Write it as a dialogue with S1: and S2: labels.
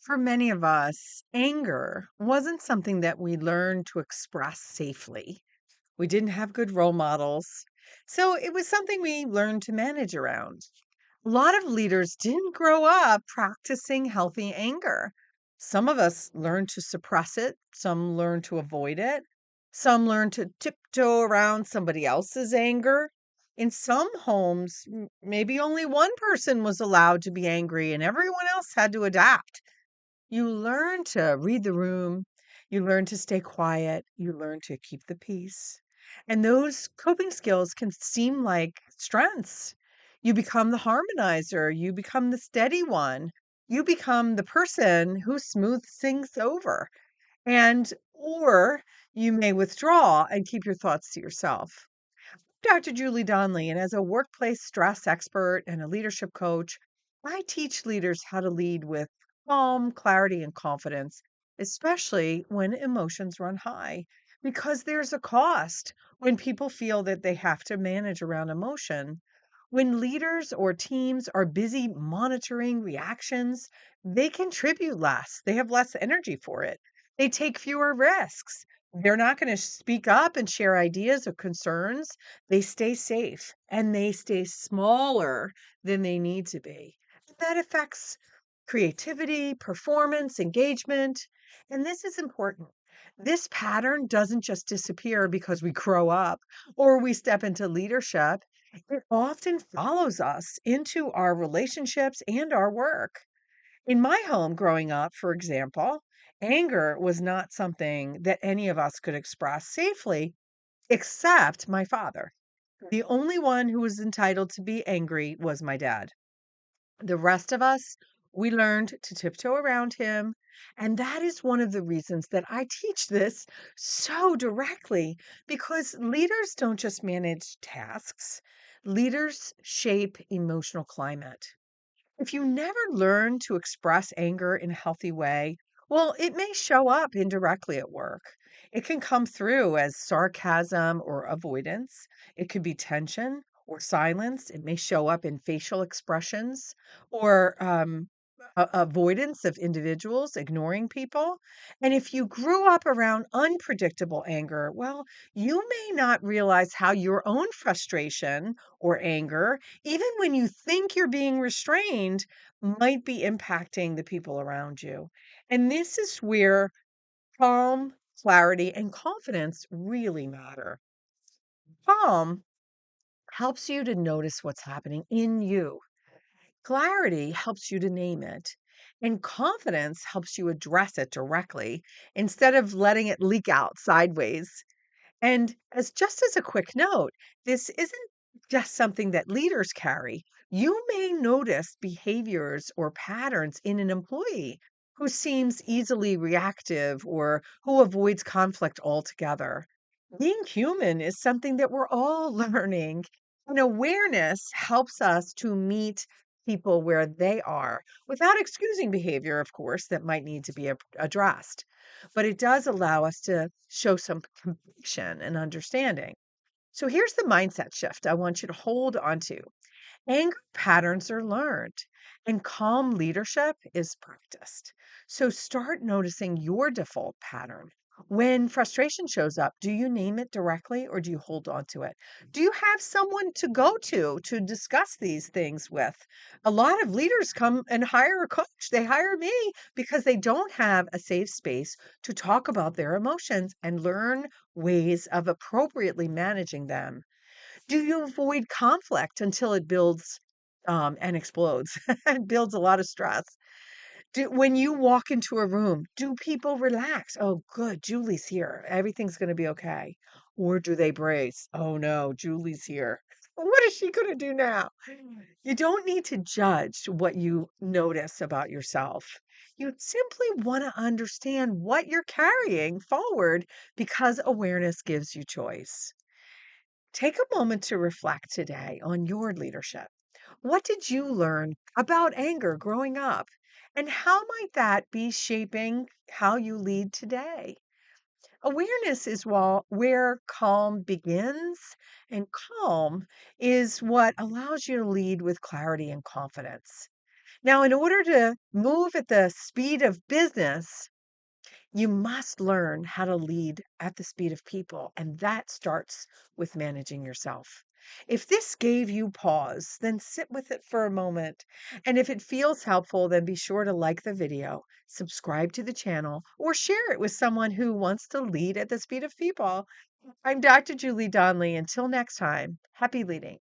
S1: For many of us, anger wasn't something that we learned to express safely. We didn't have good role models. So it was something we learned to manage around. A lot of leaders didn't grow up practicing healthy anger. Some of us learned to suppress it, some learned to avoid it, some learned to tiptoe around somebody else's anger. In some homes, maybe only one person was allowed to be angry and everyone else had to adapt. You learn to read the room, you learn to stay quiet, you learn to keep the peace. And those coping skills can seem like strengths. You become the harmonizer, you become the steady one, you become the person who smooths things over. And or you may withdraw and keep your thoughts to yourself. Dr. Julie Donley, and as a workplace stress expert and a leadership coach, I teach leaders how to lead with calm, clarity, and confidence, especially when emotions run high, because there's a cost when people feel that they have to manage around emotion. When leaders or teams are busy monitoring reactions, they contribute less, they have less energy for it, they take fewer risks. They're not going to speak up and share ideas or concerns. They stay safe and they stay smaller than they need to be. That affects creativity, performance, engagement. And this is important. This pattern doesn't just disappear because we grow up or we step into leadership. It often follows us into our relationships and our work. In my home growing up, for example, anger was not something that any of us could express safely except my father. The only one who was entitled to be angry was my dad. The rest of us, we learned to tiptoe around him. And that is one of the reasons that I teach this so directly because leaders don't just manage tasks, leaders shape emotional climate. If you never learn to express anger in a healthy way, well, it may show up indirectly at work. It can come through as sarcasm or avoidance. It could be tension or silence. It may show up in facial expressions or avoidance of individuals, ignoring people. And if you grew up around unpredictable anger, well, you may not realize how your own frustration or anger even when you think you're being restrained, might be impacting the people around you. And this is where calm, clarity, and confidence really matter. Calm helps you to notice what's happening in you. Clarity helps you to name it. And confidence helps you address it directly instead of letting it leak out sideways. And as a quick note, this isn't just something that leaders carry. You may notice behaviors or patterns in an employee who seems easily reactive or who avoids conflict altogether. Being human is something that we're all learning, and awareness helps us to meet people where they are without excusing behavior, of course, that might need to be addressed. But it does allow us to show some compassion and understanding. So here's the mindset shift I want you to hold on to. Anger patterns are learned, and calm leadership is practiced. So start noticing your default pattern. When frustration shows up, do you name it directly or do you hold on to it? Do you have someone to go to discuss these things with? A lot of leaders come and hire a coach. They hire me because they don't have a safe space to talk about their emotions and learn ways of appropriately managing them. Do you avoid conflict until it builds, and explodes and builds a lot of stress? When you walk into a room, do people relax? "Oh, good, Julie's here. Everything's gonna be okay." Or do they brace? "Oh, no, Julie's here. What is she gonna do now?" You don't need to judge what you notice about yourself. You simply wanna understand what you're carrying forward because awareness gives you choice. Take a moment to reflect today on your leadership. What did you learn about anger growing up? And how might that be shaping how you lead today? Awareness is where calm begins, and calm is what allows you to lead with clarity and confidence. Now, in order to move at the speed of business, you must learn how to lead at the speed of people, and that starts with managing yourself. If this gave you pause, then sit with it for a moment. And if it feels helpful, then be sure to like the video, subscribe to the channel, or share it with someone who wants to lead at the speed of people. I'm Dr. Julie Donley. Until next time, happy leading.